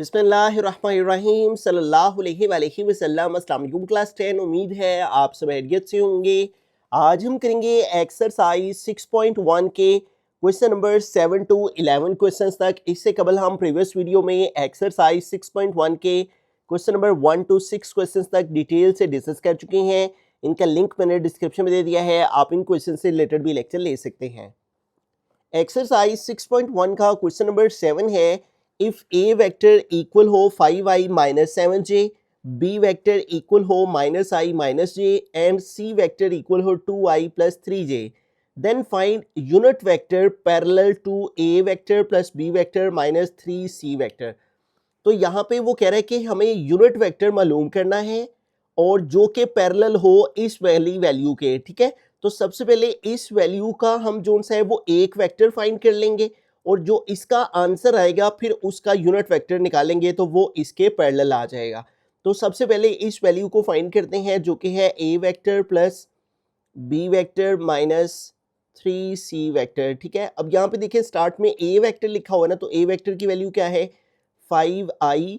बिस्मिल्लाहिर्रहमानिर्रहीम सल्लल्लाहु अलैहि वसल्लम। अस्सलाम वालेकुम क्लास 10। उम्मीद है आप सब खैरियत से होंगे। आज हम करेंगे एक्सरसाइज 6.1 के क्वेश्चन नंबर 7 टू 11 क्वेश्चंस तक। इससे कबल हम प्रीवियस वीडियो में एक्सरसाइज 6.1 के क्वेश्चन नंबर 1 टू 6 क्वेश्चंस तक डिटेल से डिस्कस कर चुके हैं। इनका लिंक मैंने डिस्क्रिप्शन में दे दिया है, आप इन क्वेश्चन से रिलेटेड भी लेक्चर ले सकते हैं। एक्सरसाइज 6.1 का क्वेश्चन नंबर 7 है, इफ ए वेक्टर इक्वल हो 5i minus 7j, b vector equal हो minus i minus j and c vector equal हो 2i plus 3j, then find unit vector parallel to a vector plus b vector minus 3c vector. तो यहाँ पे वो कह रहा है कि हमें यूनिट वेक्टर मालूम करना है और जो कि पैरेलल हो इस वाली वैल्यू के। ठीक है, तो सबसे पहले इस वैल्यू का हम जो सा है वो एक वेक्टर फाइंड कर लेंगे और जो इसका आंसर आएगा फिर उसका यूनिट वेक्टर निकालेंगे तो वो इसके पैरेलल आ जाएगा। तो सबसे पहले इस वैल्यू को फाइंड करते हैं जो कि है a vector plus b vector minus 3c vector. ठीक है, अब यहाँ पे देखिए स्टार्ट में ए वेक्टर लिखा हुआ है ना, तो ए वेक्टर की वैल्यू क्या है 5i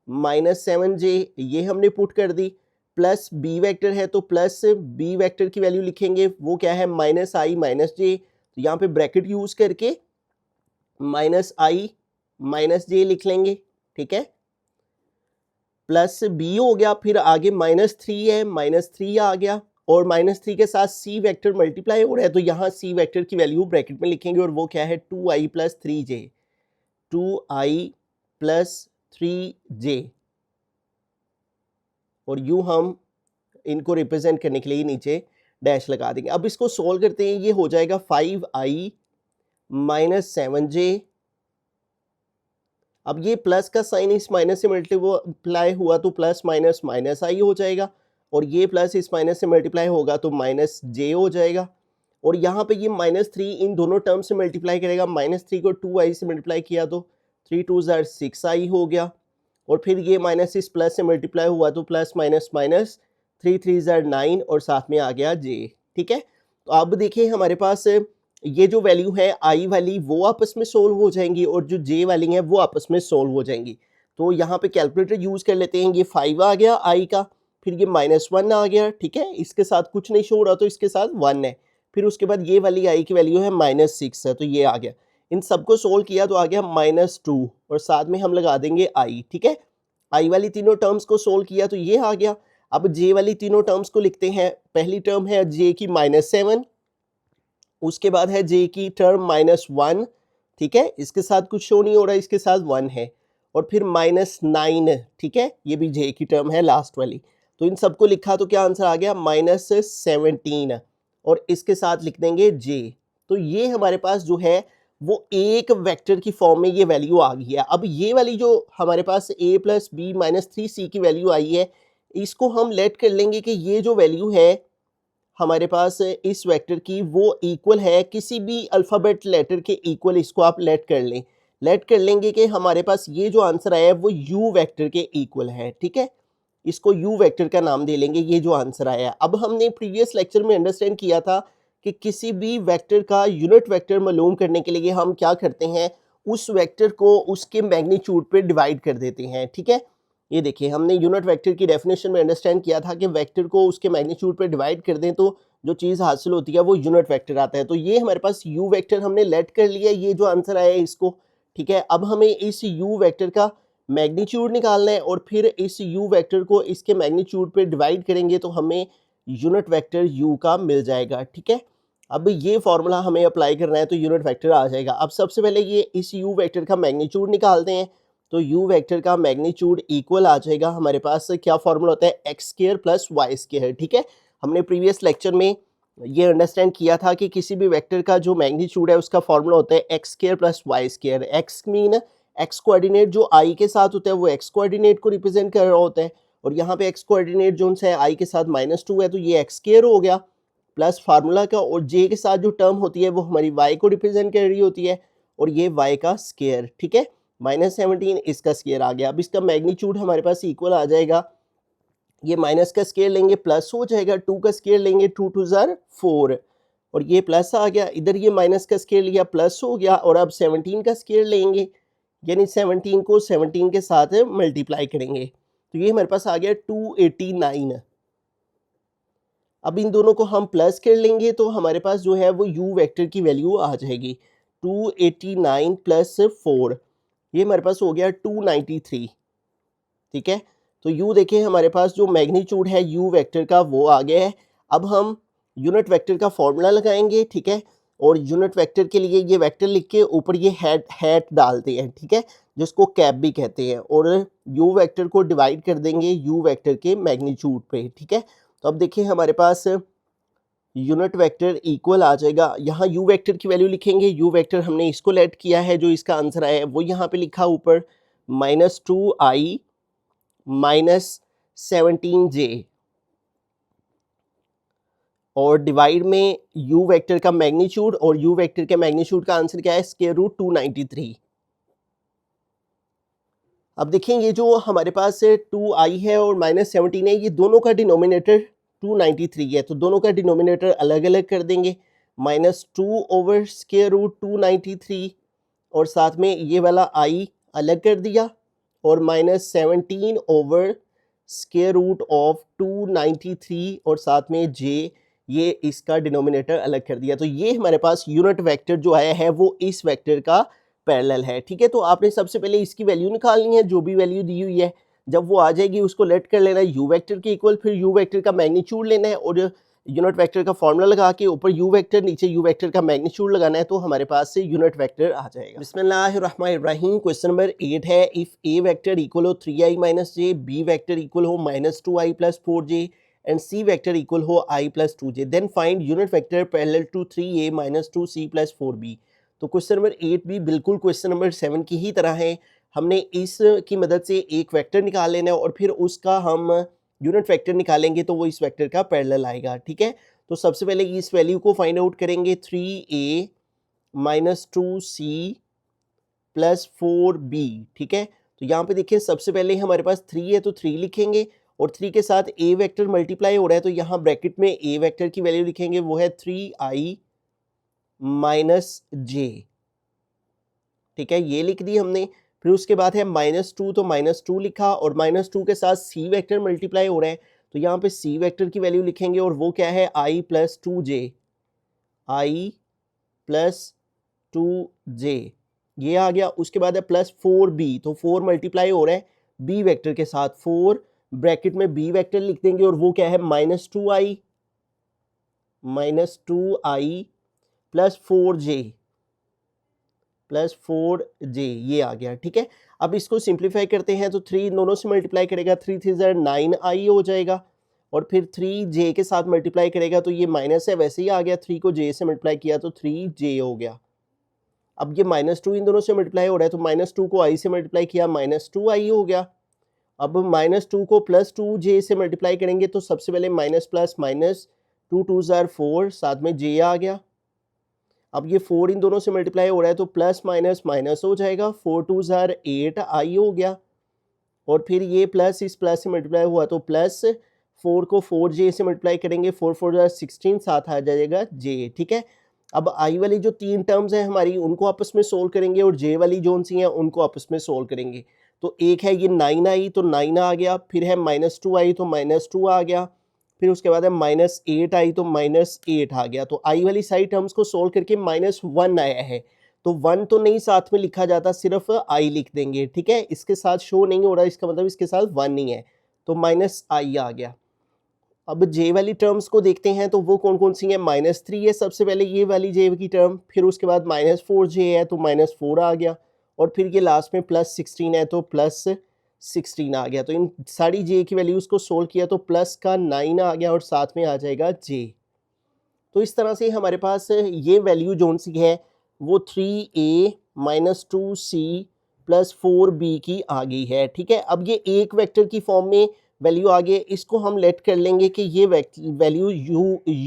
माइनस 7j, ये हमने पुट कर दी, प्लस बी वेक्टर है तो प्लस बी वेक्टर की वैल्यू लिखेंगे वो क्या है माइनस आई माइनस जे, तो यहाँ पे ब्रैकेट यूज करके माइनस आई माइनस जे लिख लेंगे। ठीक है, प्लस बी हो गया, फिर आगे माइनस 3 है, माइनस 3 आ गया और माइनस 3 के साथ सी वेक्टर मल्टीप्लाई हो रहा है तो यहाँ सी वेक्टर की वैल्यू ब्रैकेट में लिखेंगे और वो क्या है 2i plus 3j, 2i plus 3j, और यूं हम इनको रिप्रेजेंट करने के लिए नीचे डैश लगा देंगे। अब इसको सोल्व करते हैं, ये हो जाएगा 5i माइनस 7j। अब ये प्लस का साइन इस माइनस से मल्टीप्लाई हुआ तो प्लस माइनस माइनस आई हो जाएगा और ये प्लस इस माइनस से मल्टीप्लाई होगा तो माइनस जे हो जाएगा और यहाँ पे ये माइनस 3 इन दोनों टर्म से मल्टीप्लाई करेगा, माइनस 3 को 2i से मल्टीप्लाई किया तो 3 2 6i हो गया और फिर ये माइनस इस प्लस से मल्टीप्लाई हुआ तो प्लस माइनस माइनस 3 3 9 और साथ में आ गया जे। ठीक है, तो अब देखिए हमारे पास ये जो वैल्यू है आई वाली वो आपस में सोल्व हो जाएंगी और जो जे वाली है वो आपस में सोल्व हो जाएंगी। तो यहाँ पे कैलकुलेटर यूज कर लेते हैं, ये 5 आ गया आई का, फिर ये माइनस 1 आ गया। ठीक है, इसके साथ कुछ नहीं शो हो रहा तो इसके साथ 1 है, फिर उसके बाद ये वाली आई की वैल्यू है माइनस 6 है तो ये आ गया। इन सबको सोल्व किया तो आ गया माइनस 2 और साथ में हम लगा देंगे आई। ठीक है, आई वाली तीनों टर्म्स को सोल्व किया तो ये आ गया। अब जे वाली तीनों टर्म्स को लिखते हैं, पहली टर्म है जे की माइनस 7, उसके बाद है जे की टर्म माइनस 1। ठीक है, इसके साथ कुछ शो नहीं हो रहा, इसके साथ 1 है और फिर माइनस 9। ठीक है, ये भी जे की टर्म है लास्ट वाली। तो इन सबको लिखा तो क्या आंसर आ गया माइनस 17 और इसके साथ लिख देंगे जे। तो ये हमारे पास जो है वो एक वेक्टर की फॉर्म में ये वैल्यू आ गई है। अब ये वाली जो हमारे पास a plus b minus 3c की वैल्यू आई है, इसको हम लेट कर लेंगे कि ये जो वैल्यू है हमारे पास इस वेक्टर की वो इक्वल है किसी भी अल्फ़ाबेट लेटर के इक्वल, इसको आप लेट कर लें। लेट कर लेंगे कि हमारे पास ये जो आंसर आया है वो u वेक्टर के इक्वल है। ठीक है, इसको u वेक्टर का नाम दे लेंगे ये जो आंसर आया है। अब हमने प्रीवियस लेक्चर में अंडरस्टैंड किया था कि किसी भी वेक्टर का यूनिट वेक्टर मालूम करने के लिए हम क्या करते हैं, उस वेक्टर को उसके मैग्नीट्यूड पे डिवाइड कर देते हैं। ठीक है, ये देखिए हमने यूनिट वेक्टर की डेफिनेशन में अंडरस्टैंड किया था कि वेक्टर को उसके मैग्नीट्यूड पे डिवाइड कर दें तो जो चीज़ हासिल होती है वो यूनिट वेक्टर आता है। तो ये हमारे पास u वेक्टर हमने लेट कर लिया, ये जो आंसर आया है इसको। ठीक है, अब हमें इस u वेक्टर का मैग्नीट्यूड निकालना है और फिर इस u वेक्टर को इसके मैग्नीट्यूड पे डिवाइड करेंगे तो हमें यूनिट वेक्टर u का मिल जाएगा। ठीक है, अब ये फॉर्मूला हमें अप्लाई करना है तो यूनिट वेक्टर आ जाएगा। अब सबसे पहले ये इस u वेक्टर का मैग्नीट्यूड निकालते हैं, तो u वेक्टर का मैग्नीट्यूड इक्वल आ जाएगा हमारे पास, क्या फॉर्मूला होता है x square plus y square. ठीक है, हमने प्रीवियस लेक्चर में ये अंडरस्टैंड किया था कि किसी भी वेक्टर का जो मैग्नीट्यूड है उसका फॉर्मूला होता है x square plus y square. X mean x coordinate जो आई के साथ होता है वो एक्स कोऑर्डिनेट को रिप्रेजेंट कर रहा होता है और यहाँ पे एक्स कोऑर्डिनेट जो है आई के साथ -2 है तो ये एक्स स्क्वायर हो गया, प्लस फार्मूला का और जे के साथ जो टर्म होती है वो हमारी वाई को रिप्रेजेंट कर रही होती है और ये वाई का स्क्वायर। ठीक है, -17 इसका स्क्वायर आ गया। अब इसका मैग्नीट्यूड हमारे पास इक्वल आ जाएगा, ये माइनस का स्क्वायर लेंगे प्लस हो जाएगा, 2 का स्क्वायर लेंगे 2 2 4 और ये प्लस आ गया, इधर ये माइनस का स्क्वायर लिया प्लस हो गया और अब 17 का स्क्वायर लेंगे, यानी 17 को 17 के साथ मल्टीप्लाई करेंगे तो ये हमारे पास आ गया 289। अब इन दोनों को हम प्लस कर लेंगे तो हमारे पास जो है वो u वेक्टर की वैल्यू आ जाएगी 289 प्लस 4, ये हमारे पास हो गया 293। ठीक है, तो u देखें हमारे पास जो मैग्नीट्यूड है u वेक्टर का वो आ गया है। अब हम यूनिट वेक्टर का फॉर्मूला लगाएंगे। ठीक है, और यूनिट वेक्टर के लिए ये वेक्टर लिख के ऊपर ये हैट डालते हैं। ठीक है, जिसको कैप भी कहते हैं, और u वेक्टर को डिवाइड कर देंगे u वेक्टर के मैग्नीट्यूड पे। ठीक है, तो अब देखिए हमारे पास यूनिट वेक्टर इक्वल आ जाएगा, यहाँ u वेक्टर की वैल्यू लिखेंगे, u वेक्टर हमने इसको लेट किया है, जो इसका आंसर आया है वो यहाँ पे लिखा ऊपर -2i -17j, और डिवाइड में u वेक्टर का मैग्नीट्यूड, और u वेक्टर के मैग्नीट्यूड का आंसर क्या है, स्क्वायर रूट 293। अब देखें ये जो हमारे पास 2i है और -17 है, ये दोनों का डिनोमिनेटर 293 है, तो दोनों का डिनोमिनेटर अलग अलग कर देंगे, -2 ओवर स्क्वायर रूट 293, और साथ में ये वाला i अलग कर दिया, और -17 ओवर स्क्वायर रूट ऑफ 293, और साथ में j, ये इसका डिनोमिनेटर अलग कर दिया। तो ये हमारे पास यूनिट वेक्टर जो आया है वो इस वेक्टर का पैरेलल है। ठीक है, तो आपने सबसे पहले इसकी वैल्यू निकालनी है, जो भी वैल्यू दी हुई है, जब वो आ जाएगी उसको लेट कर लेना है u वेक्टर के इक्वल, फिर u वेक्टर का मैग्नीट्यूड लेना है, और यूनिट वेक्टर का फॉर्मूला लगा के ऊपर u वेक्टर, नीचे u वेक्टर का मैग्नीट्यूड लगाना है, तो हमारे पास से यूनिट वेक्टर आ जाएगा। बिस्मिल्लाहिर्रहमानिर्रहीम। क्वेश्चन नंबर 8 है, इफ a वेक्टर इक्वल हो 3i minus j, b vector equal हो -2i plus 4j, and c vector equal हो i plus 2j, then find unit vector parallel to 3a minus 2c plus 4b। तो question number 8 भी बिल्कुल question number 7 की ही तरह है। हमने इस की मदद से एक वेक्टर निकाल लेना है, और फिर उसका हम यूनिट वेक्टर निकालेंगे तो वो इस वेक्टर का पैरेलल आएगा। ठीक है, तो सबसे पहले इस वैल्यू को फाइंड आउट करेंगे, 3a minus 2c plus 4b। ठीक है, तो यहाँ पे देखिए सबसे पहले हमारे पास 3 है तो 3 लिखेंगे, और 3 के साथ a वेक्टर मल्टीप्लाई हो रहा है, तो यहाँ ब्रैकेट में a वेक्टर की वैल्यू लिखेंगे, वो है 3i माइनस जे। ठीक है, ये लिख दी हमने। फिर उसके बाद है -2, तो -2 लिखा, और -2 के साथ c वेक्टर मल्टीप्लाई हो रहा है, तो यहाँ पे c वेक्टर की वैल्यू लिखेंगे, और वो क्या है, i plus 2j, i plus 2j, ये आ गया। उसके बाद है प्लस 4b, तो 4 मल्टीप्लाई हो रहा है b वेक्टर के साथ, 4 ब्रैकेट में b वेक्टर लिख देंगे, और वो क्या है, -2i plus 4j plus 4j, ये आ गया। ठीक है, अब इसको सिंप्लीफाई करते हैं, तो 3 दोनों से मल्टीप्लाई करेगा, 3 3 9i हो जाएगा, और फिर 3j के साथ मल्टीप्लाई करेगा तो ये माइनस है, वैसे ही आ गया, 3 को j से मल्टीप्लाई किया तो 3j हो गया। अब ये -2 इन दोनों से मल्टीप्लाई हो रहा है, तो -2 को i से मल्टीप्लाई किया, -2i हो गया। अब -2 को प्लस 2j से मल्टीप्लाई करेंगे, तो सबसे पहले माइनस प्लस माइनस, 2 2 4, साथ में j आ गया। अब ये 4 इन दोनों से मल्टीप्लाई हो रहा है, तो प्लस माइनस माइनस हो जाएगा, 4 2 8 i हो गया, और फिर ये प्लस इस प्लस से मल्टीप्लाई हुआ, तो प्लस 4 को 4j से मल्टीप्लाई करेंगे, 4 4 16, साथ आ जाएगा j। ठीक है, अब i वाली जो 3 टर्म्स हैं हमारी, उनको आपस में सोल्व करेंगे, और j वाली जो सी हैं उनको आपस में सोल्व करेंगे। तो एक है ये 9i, तो 9 आ गया, फिर है -2i, तो -2 आ गया, फिर उसके बाद है -8i, तो -8 आ गया। तो i वाली सारी टर्म्स को सोल्व करके -1 आया है, तो 1 तो नहीं साथ में लिखा जाता, सिर्फ i लिख देंगे। ठीक है, इसके साथ शो नहीं हो रहा, इसका मतलब इसके साथ 1 नहीं है, तो -i आ गया। अब j वाली टर्म्स को देखते हैं, तो वो कौन कौन सी है, -3 है सबसे पहले ये वाली j की टर्म, फिर उसके बाद -4j है, तो -4 आ गया, और फिर ये लास्ट में +16 है, तो +16 आ गया। तो इन सारी j की वैल्यूज़ को सोल्व किया तो प्लस का 9 आ गया, और साथ में आ जाएगा j। तो इस तरह से हमारे पास ये वैल्यू जोन सी है वो 3a minus 2c plus 4b की आ गई है। ठीक है, अब ये एक वेक्टर की फॉर्म में वैल्यू आ गई, इसको हम लेट कर लेंगे कि ये वैल्यू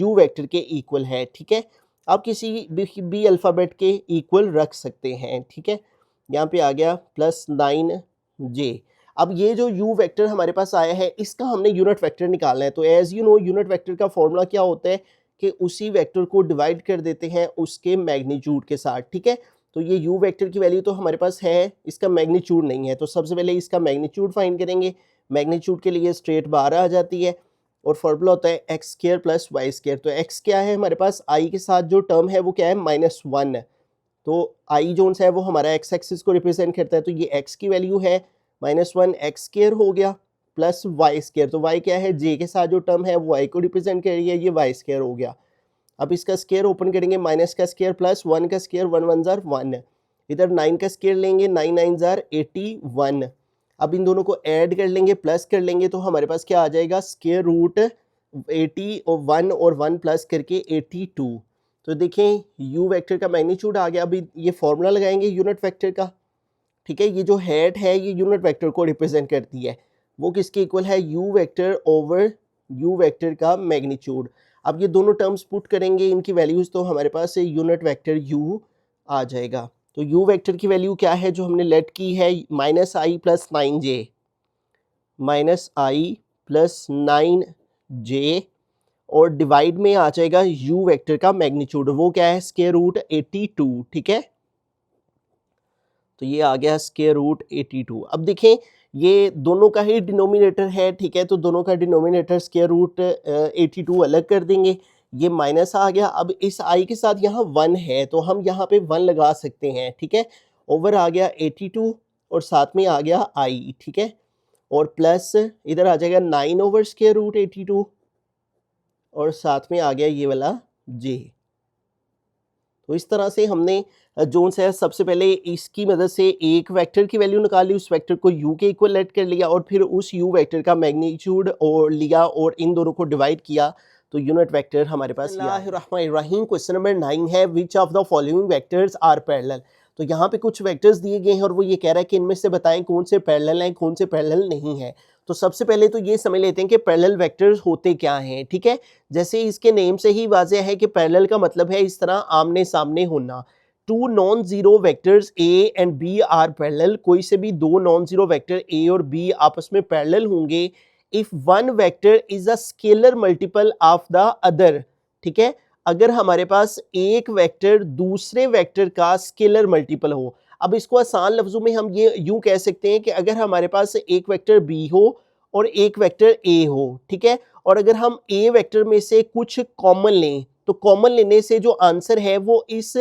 u वेक्टर के इक्वल है। ठीक है, आप किसी भी अल्फ़ाबेट के इक्वल रख सकते हैं। ठीक है, यहाँ पे आ गया +9j। अब ये जो u वेक्टर हमारे पास आया है, इसका हमने यूनिट वेक्टर निकालना है। तो as you know, unit vector का फॉर्मूला क्या होता है कि उसी वेक्टर को डिवाइड कर देते हैं उसके मैग्नीट्यूड के साथ। ठीक है, तो ये u वेक्टर की वैल्यू तो हमारे पास है, इसका मैग्नीट्यूड नहीं है, तो सबसे पहले इसका मैग्नीट्यूड फाइंड करेंगे। मैग्नीट्यूड के लिए स्ट्रेट बाहर आ जाती है और फॉर्मूला होता है x square plus y square. तो एक्स क्या है हमारे पास, आई के साथ जो टर्म है वो क्या है -1, तो आई जोन है वो हमारा एक्स एक्सिस को रिप्रेजेंट करता है, तो ये एक्स की वैल्यू है -1 एक्स स्क्वायर हो गया प्लस वाई स्क्वायर। तो वाई क्या है, जे के साथ जो टर्म है वो वाई को रिप्रेजेंट कर रही है, ये वाई स्क्वायर हो गया। अब इसका स्क्वायर ओपन करेंगे, माइनस का स्क्वायर प्लस 1 का स्क्वायर, 1 1 जार 1, इधर 9 का स्क्वायर लेंगे, 9 9 जार 81। अब इन दोनों को ऐड कर लेंगे, प्लस कर लेंगे, तो हमारे पास क्या आ जाएगा, स्क्वायर रूट 80 और 1 प्लस करके 82। तो देखें u वेक्टर का मैग्नीट्यूड आ गया। अभी ये फॉर्मूला लगाएंगे यूनिट वेक्टर का, ठीक है। ये जो हेड है ये यूनिट वेक्टर को रिप्रेजेंट करती है, वो किसके इक्वल है, u vector over u vector का मैग्नीट्यूड। अब ये दोनों टर्म्स पुट करेंगे इनकी वैल्यूज, तो हमारे पास यूनिट वेक्टर u आ जाएगा। तो u वेक्टर की वैल्यू क्या है जो हमने लेट की है, -i plus 9j, -i plus 9j, और डिवाइड में आ जाएगा u वेक्टर का मैग्नीट्यूड, वो क्या है, स्क्वायर रूट 82, ठीक है। तो ये आ गया स्क्वायर रूट 82। अब देखें ये दोनों का ही डिनोमिनेटर है, ठीक है, तो दोनों का डिनोमिनेटर स्क्वायर रूट 82 अलग कर देंगे, ये माइनस आ गया। अब इस i के साथ यहाँ 1 है तो हम यहाँ पे 1 लगा सकते हैं, ठीक है। ओवर आ गया 82 और साथ में आ गया i, ठीक है, और प्लस इधर आ जाएगा 9 ओवर स्क्वायर रूट 82 और साथ में आ गया ये वाला j। तो इस तरह से हमने जोन है सबसे पहले इसकी मदद से एक वेक्टर की वैल्यू निकाली, उस वेक्टर को u के इक्वल लेट कर लिया और फिर उस u वेक्टर का मैग्नीट्यूड और लिया और इन दोनों को डिवाइड किया, तो यूनिट वेक्टर हमारे पास रहीम। क्वेश्चन नंबर 9 है, which of the following vectors are parallel. तो यहाँ पे कुछ वेक्टर्स दिए गए हैं और वो ये कह रहा है कि इनमें से बताएं कौन से पैरेलल हैं कौन से पैरेलल नहीं है। तो सबसे पहले तो ये समझ लेते हैं कि पैरेलल वेक्टर्स होते क्या हैं, ठीक है। जैसे इसके नेम से ही वाज़ेह है कि पैरेलल का मतलब है इस तरह आमने सामने होना। Two non zero vectors a and b are parallel, कोई से भी दो नॉन जीरो वेक्टर ए और बी आपस में पैरेलल होंगे if one vector is a scalar multiple of the other, ठीक है। अगर हमारे पास एक वेक्टर दूसरे वेक्टर का स्केलर मल्टीपल हो। अब इसको आसान लफ्जों में हम ये यूं कह सकते हैं कि अगर हमारे पास एक वेक्टर बी हो और एक वेक्टर ए हो, ठीक है, और अगर हम ए वेक्टर में से कुछ कॉमन लें तो कॉमन लेने से जो आंसर है वो इस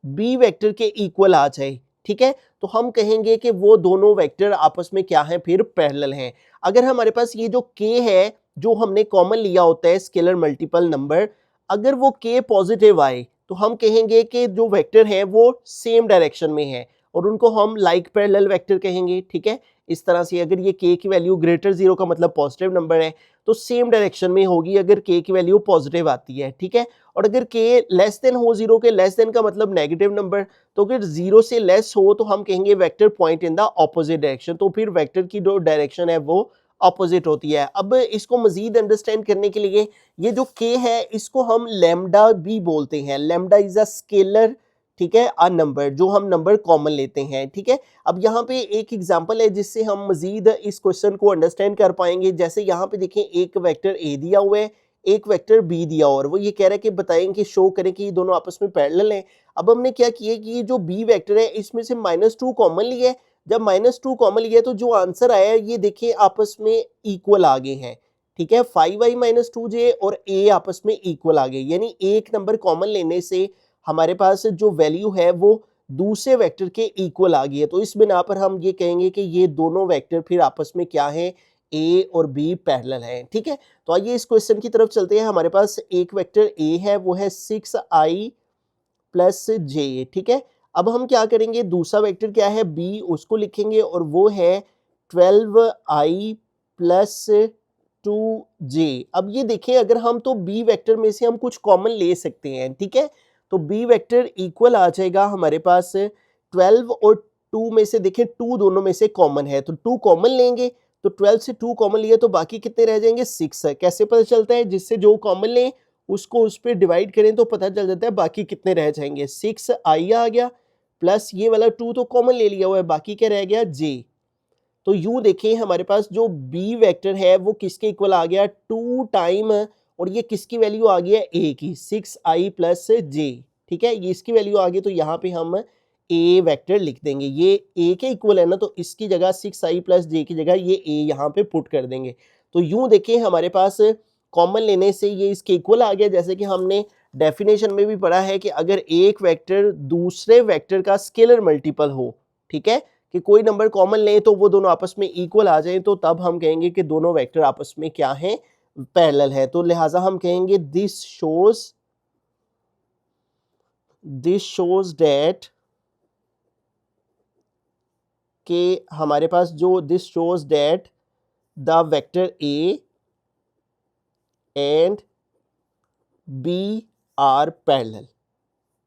बी वेक्टर के इक्वल आ जाए, ठीक है, तो हम कहेंगे कि वो दोनों वेक्टर आपस में क्या है, फिर पैरेलल हैं। अगर हमारे पास ये जो k है जो हमने कॉमन लिया होता है स्केलर मल्टीपल नंबर, अगर वो k पॉजिटिव आए तो हम कहेंगे कि जो वेक्टर है वो सेम डायरेक्शन में है और उनको हम लाइक पैरेलल वेक्टर कहेंगे, ठीक है। इस तरह से अगर ये k की वैल्यू ग्रेटर 0 का मतलब पॉजिटिव नंबर है तो सेम डायरेक्शन में होगी अगर k की वैल्यू पॉजिटिव आती है, ठीक है। और अगर k लेस देन हो 0 के, लेस देन का मतलब नेगेटिव नंबर, तो अगर 0 से लेस हो तो हम कहेंगे vector point in the opposite direction, तो फिर वेक्टर की जो डायरेक्शन है वो ऑपोजिट होती है। अब इसको मजीद अंडरस्टैंड करने के लिए ये जो k है इसको हम लैम्डा भी बोलते हैं। लैम्डा इज अ स्केलर, ठीक है, अ नंबर जो हम नंबर कॉमन लेते हैं, ठीक है। अब यहाँ पे एक एग्जांपल है जिससे हम मजीद इस क्वेश्चन को अंडरस्टैंड कर पाएंगे। जैसे यहाँ पे देखें एक वेक्टर ए दिया हुआ है एक वेक्टर बी दिया और वो ये कह रहा है कि बताएं कि शो करें कि ये दोनों आपस में पैरेलल हैं। अब हमने क्या किया कि ये जो बी वेक्टर है इसमें से -2 कॉमन लिया है। जब -2 कॉमन लिया तो जो आंसर आया है ये देखिए आपस में इक्वल आ गए हैं, ठीक है। 5i - 2j और a आपस में इक्वल आ गए, यानी एक नंबर कॉमन लेने से हमारे पास जो वैल्यू है वो दूसरे वेक्टर के इक्वल आ गई है। तो इस बिना पर हम ये कहेंगे कि ये दोनों वेक्टर फिर आपस में क्या है, a और b पैरेलल हैं, ठीक है। तो आइए इस क्वेश्चन की तरफ चलते हैं। हमारे पास एक वेक्टर a है वो है 6i + j, ठीक है। अब हम क्या करेंगे, दूसरा वेक्टर क्या है b, उसको लिखेंगे और वो है 12i + 2j। अब ये देखें अगर हम तो b वेक्टर में से हम कुछ कॉमन ले सकते हैं, ठीक है, तो b वेक्टर इक्वल आ जाएगा हमारे पास 12 और 2 में से देखें 2 दोनों में से कॉमन है तो 2 कॉमन लेंगे, तो 12 से 2 कॉमन लिए तो बाकी कितने रह जाएंगे, 6। कैसे पता चलता है, जिससे जो कॉमन लें उसको उस पर डिवाइड करें तो पता चल जाता है बाकी कितने रह जाएंगे। 6i आ गया प्लस ये वाला 2 तो कॉमन ले लिया हुआ है, बाकी क्या रह गया, j। तो यूं देखें हमारे पास जो b वेक्टर है वो किसके इक्वल आ गया, 2 टाइम, और ये किसकी वैल्यू आ गई है, a की, 6i + j, ठीक है, ये इसकी वैल्यू आ गई। तो यहाँ पे हम ए वेक्टर लिख देंगे। ये ए के इक्वल है ना, तो इसकी जगह 6i प्लस जे की जगह ये ए यहाँ पे पुट कर देंगे। तो यूं देखें हमारे पास कॉमन लेने से ये इसके इक्वल आ गया। जैसे कि हमने डेफिनेशन में भी पढ़ा है कि अगर एक वेक्टर दूसरे वेक्टर का स्केलर मल्टीपल हो, ठीक है, कि कोई नंबर कॉमन लें तो वो दोनों आपस में इक्वल आ जाएं, तो तब हम कहेंगे कि दोनों वेक्टर आपस में क्या हैं, पैरेलल है। तो लिहाजा हम कहेंगे दिस शोज दैट कि हमारे पास जो this shows that the vector a and b are parallel.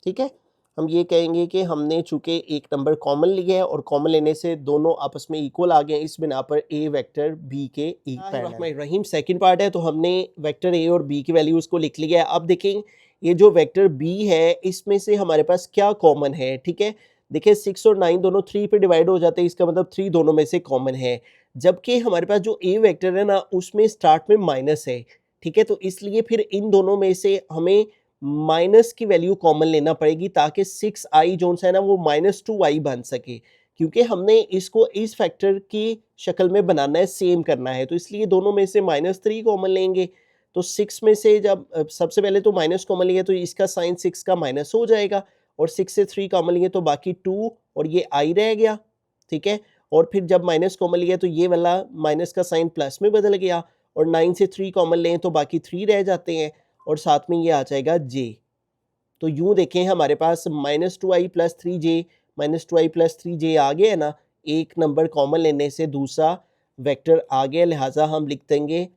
ठीक है, हम ये कहेंगे कि हमने चूंकि एक नंबर कॉमन लिया है और कॉमन लेने से दोनों आपस में इक्वल आ गए, इस बिना पर ए वेक्टर बी के पैरेलल। सेकंड पार्ट है, तो हमने वेक्टर ए और बी की वैल्यूज को लिख लिया है। अब देखें ये जो वेक्टर बी है इसमें से हमारे पास क्या कॉमन है। ठीक है, देखिए 6 और 9 दोनों 3 पे डिवाइड हो जाते हैं, इसका मतलब 3 दोनों में से कॉमन है। जबकि हमारे पास जो ए वेक्टर है ना उसमें स्टार्ट में माइनस है। ठीक है, तो इसलिए फिर इन दोनों में से हमें माइनस की वैल्यू कॉमन लेना पड़ेगी ताकि 6i जो है ना वो -2i बन सके, क्योंकि हमने इसको इस फैक्टर की शक्ल में बनाना है, सेम करना है। तो इसलिए दोनों में से -3 कॉमन लेंगे। तो 6 में से जब सबसे पहले तो माइनस कॉमन लिया तो इसका साइन 6 का माइनस हो जाएगा, और 6 से 3 कॉमन लिए तो बाकी 2 और ये i रह गया। ठीक है, और फिर जब माइनस कॉमन लिया तो ये वाला माइनस का साइन प्लस में बदल गया, और 9 से 3 कॉमन लें तो बाकी 3 रह जाते हैं, और साथ में ये आ जाएगा j। तो यूं देखें हमारे पास -2i plus 3j -2i plus 3j आ गया है ना, एक नंबर कॉमन लेने से दूसरा वेक्टर आ गया। लिहाजा हम लिख देंगे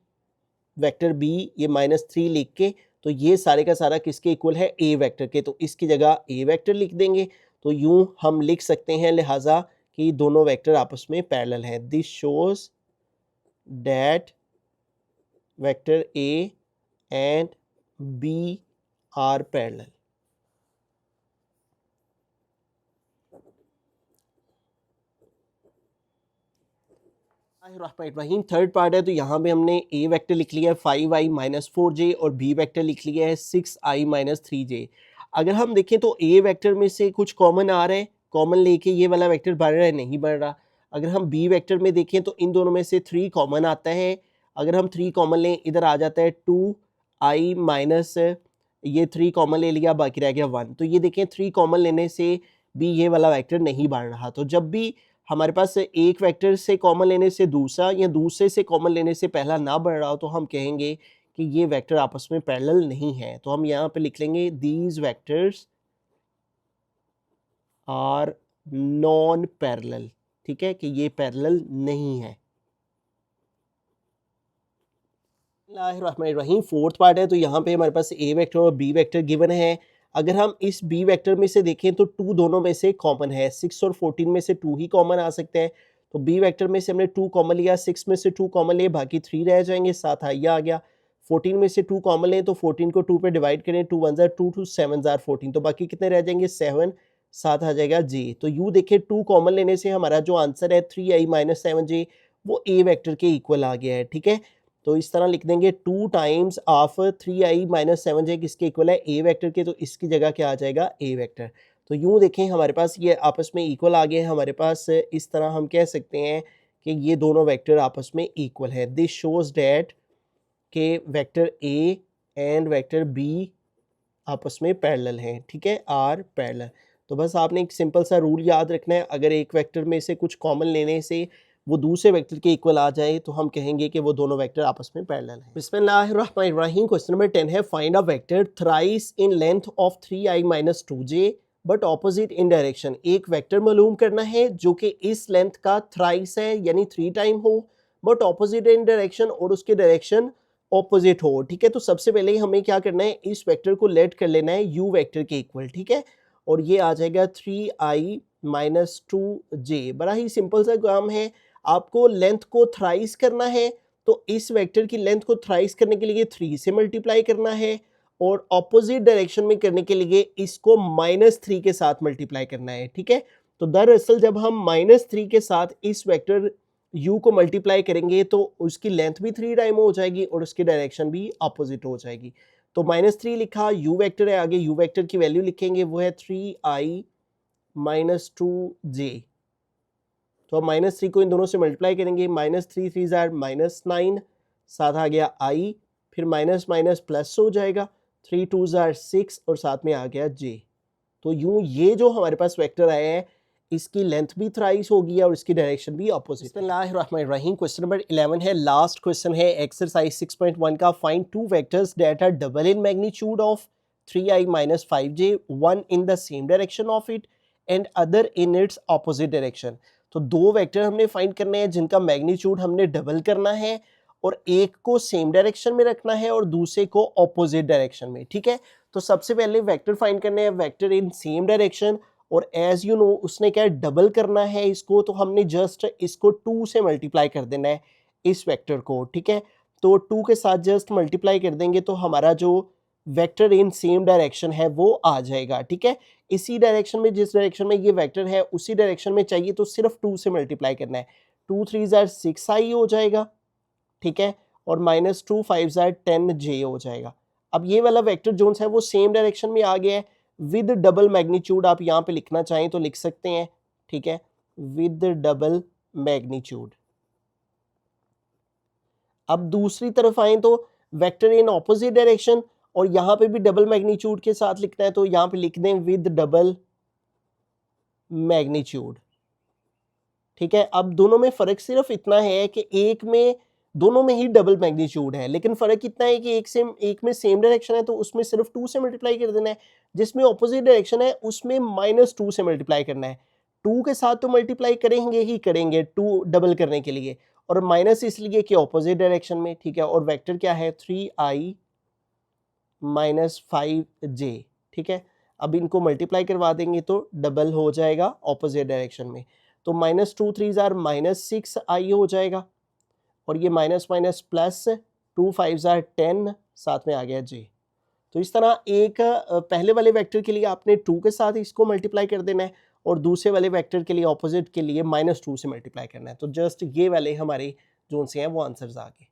वेक्टर b ये -3 लिख के, तो ये सारे का सारा किसके इक्वल है, a वेक्टर के, तो इसकी जगह a वेक्टर लिख देंगे। तो यूं हम लिख सकते हैं लिहाजा कि दोनों वेक्टर आपस में पैरेलल हैं। This shows that vector a and b are parallel. रहीम थर्ड पार्ट है, तो यहाँ पे हमने a वेक्टर लिख लिया है 5i माइनस 4j और b वेक्टर लिख लिया है 6i माइनस 3j। अगर हम देखें तो a वेक्टर में से कुछ कॉमन आ रहा है, कॉमन लेके ये वाला वेक्टर बढ़ रहा है, नहीं बढ़ रहा। अगर हम b वेक्टर में देखें तो इन दोनों में से 3 कॉमन आता है। अगर हम 3 कॉमन लें इधर आ जाता है 2i माइनस, ये 3 कॉमन ले लिया, बाकी रह गया 1। तो ये देखें 3 कॉमन लेने से भी ये वाला वेक्टर नहीं बढ़ रहा। तो जब भी हमारे पास एक वेक्टर से कॉमन लेने से दूसरा या दूसरे से कॉमन लेने से पहला ना बढ़ रहा हो, तो हम कहेंगे कि ये वेक्टर आपस में पैरेलल नहीं है। तो हम यहाँ पे लिख लेंगे these vectors are non parallel. ठीक है, कि ये पैरेलल नहीं है। रहीम फोर्थ पार्ट है, तो यहाँ पे हमारे पास ए वेक्टर और बी वेक्टर गिवन है। अगर हम इस बी वेक्टर में से देखें तो 2 दोनों में से कॉमन है, 6 और 14 में से 2 ही कॉमन आ सकते हैं। तो बी वेक्टर में से हमने 2 कॉमन लिया, 6 में से 2 कॉमन लिए, बाकी 3 रह जाएंगे, साथ आई आ गया। 14 में से 2 कॉमन लें तो 14 को 2 पे डिवाइड करें, 2 1 2 2 7 14, तो बाकी कितने रह जाएंगे 7, साथ आ जाएगा j। तो यूँ देखें 2 कॉमन लेने से हमारा जो आंसर है 3i माइनस 7j वो ए वेक्टर के इक्वल आ गया है। ठीक है, तो इस तरह लिख देंगे 2 times of 3i minus 7j किसके इक्वल है, ए वेक्टर के, तो इसकी जगह क्या आ जाएगा, ए वेक्टर। तो यूं देखें हमारे पास ये आपस में इक्वल आ गए हैं। हमारे पास इस तरह हम कह सकते हैं कि ये दोनों वेक्टर आपस में इक्वल है। दिस शोज डैट के vector a and vector b आपस में पैरेलल हैं। ठीक है, आर पैरेलल। तो बस आपने एक सिंपल सा रूल याद रखना है, अगर एक वेक्टर में से कुछ कॉमन लेने से वो दूसरे वेक्टर के इक्वल आ जाए तो हम कहेंगे कि वो दोनों वेक्टर आपस में पैरेलल हैं। बिस्मिल्लाहिर्रहमानिर्रहीम। क्वेश्चन नंबर 10 है, find a vector thrice in length of 3i minus 2j but opposite in direction. एक वेक्टर मालूम करना है जो कि इस लेंथ का थ्राइस है यानी 3 टाइम हो, बट ऑपोजिट इन डायरेक्शन और उसके डायरेक्शन ऑपोजिट हो। ठीक है, तो सबसे पहले हमें क्या करना है, इस वेक्टर को लेट कर लेना है u वेक्टर के इक्वल। ठीक है, और ये आ जाएगा 3i माइनस 2j। बड़ा ही सिंपल सा काम है, आपको लेंथ को थ्राइस करना है, तो इस वेक्टर की लेंथ को थ्राइस करने के लिए 3 से मल्टीप्लाई करना है, और ऑपोजिट डायरेक्शन में करने के लिए इसको -3 के साथ मल्टीप्लाई करना है। ठीक है, तो दरअसल जब हम -3 के साथ इस वेक्टर u को मल्टीप्लाई करेंगे तो उसकी लेंथ भी 3 टाइम हो जाएगी और उसकी डायरेक्शन भी अपोजिट हो जाएगी। तो -3 लिखा, u वेक्टर है, आगे u वेक्टर की वैल्यू लिखेंगे, वो है 3i -2j। तो अब -3 को इन दोनों से मल्टीप्लाई करेंगे, -3 3 ज़ार -9, साथ आ गया i, फिर माइनस माइनस प्लस हो जाएगा, 3 2 ज़ार 6 और साथ में आ गया j। तो यूं ये जो हमारे पास वेक्टर आया है इसकी लेंथ भी थ्राइस होगी और इसकी डायरेक्शन भी ऑपोजिट। बिस्मिल्लाहिर्रहमानिर्रहीम। क्वेश्चन नंबर 11 है, लास्ट क्वेश्चन है एक्सरसाइज 6.1 का। Find two vectors that are double in magnitude of 3i - 5j, one in the same direction of it and other in its opposite direction. तो दो vector हमने find करने हैं जिनका magnitude हमने डबल करना है और एक को सेम डायरेक्शन में रखना है और दूसरे को ऑपोजिट डायरेक्शन में। ठीक है, तो सबसे पहले वेक्टर फाइंड करने हैं, वेक्टर इन सेम डायरेक्शन, और एज यू नो उसने क्या डबल करना है इसको, तो हमने जस्ट इसको 2 से मल्टीप्लाई कर देना है इस वेक्टर को। ठीक है, तो 2 के साथ जस्ट मल्टीप्लाई कर देंगे तो हमारा जो वेक्टर इन सेम डायरेक्शन है वो आ जाएगा। ठीक है, इसी डायरेक्शन में, जिस डायरेक्शन में ये वेक्टर है उसी डायरेक्शन में चाहिए तो सिर्फ 2 से मल्टीप्लाई करना है। 2 3 ज़ार 6i हो जाएगा। ठीक है, और -2 5 ज़ार 10j हो जाएगा। अब ये वाला वेक्टर जोन है वो सेम डायरेक्शन में आ गया है विद डबल मैग्नीट्यूड। आप यहाँ पे लिखना चाहें तो लिख सकते हैं। ठीक है, विद डबल मैग्नीट्यूड। अब दूसरी तरफ आए तो वेक्टर इन ऑपोजिट डायरेक्शन, और यहाँ पे भी डबल मैग्नीट्यूड के साथ लिखना है तो यहाँ पे लिख दें विद डबल मैग्नीट्यूड। ठीक है, अब दोनों में फर्क सिर्फ इतना है कि एक में, दोनों में ही डबल मैग्नीट्यूड है, लेकिन फर्क इतना है कि एक में सेम डायरेक्शन है तो उसमें सिर्फ 2 से मल्टीप्लाई कर देना है, जिसमें ऑपोजिट डायरेक्शन है उसमें -2 से मल्टीप्लाई करना है। 2 के साथ तो मल्टीप्लाई करेंगे ही करेंगे 2 डबल करने के लिए, और माइनस इसलिए कि ऑपोजिट डायरेक्शन में। ठीक है, और वेक्टर क्या है 3i - 5j। ठीक है, अब इनको मल्टीप्लाई करवा देंगे तो डबल हो जाएगा ऑपोजिट डायरेक्शन में, तो -2 3 ज़ार -6i हो जाएगा, और ये माइनस माइनस प्लस 2 5 ज़ार 10, साथ में आ गया j। तो इस तरह एक पहले वाले वेक्टर के लिए आपने 2 के साथ इसको मल्टीप्लाई कर देना है और दूसरे वाले वेक्टर के लिए ऑपोजिट के लिए -2 से मल्टीप्लाई करना है। तो जस्ट ये वाले हमारे जोन से हैं वो आंसर्स आ गए।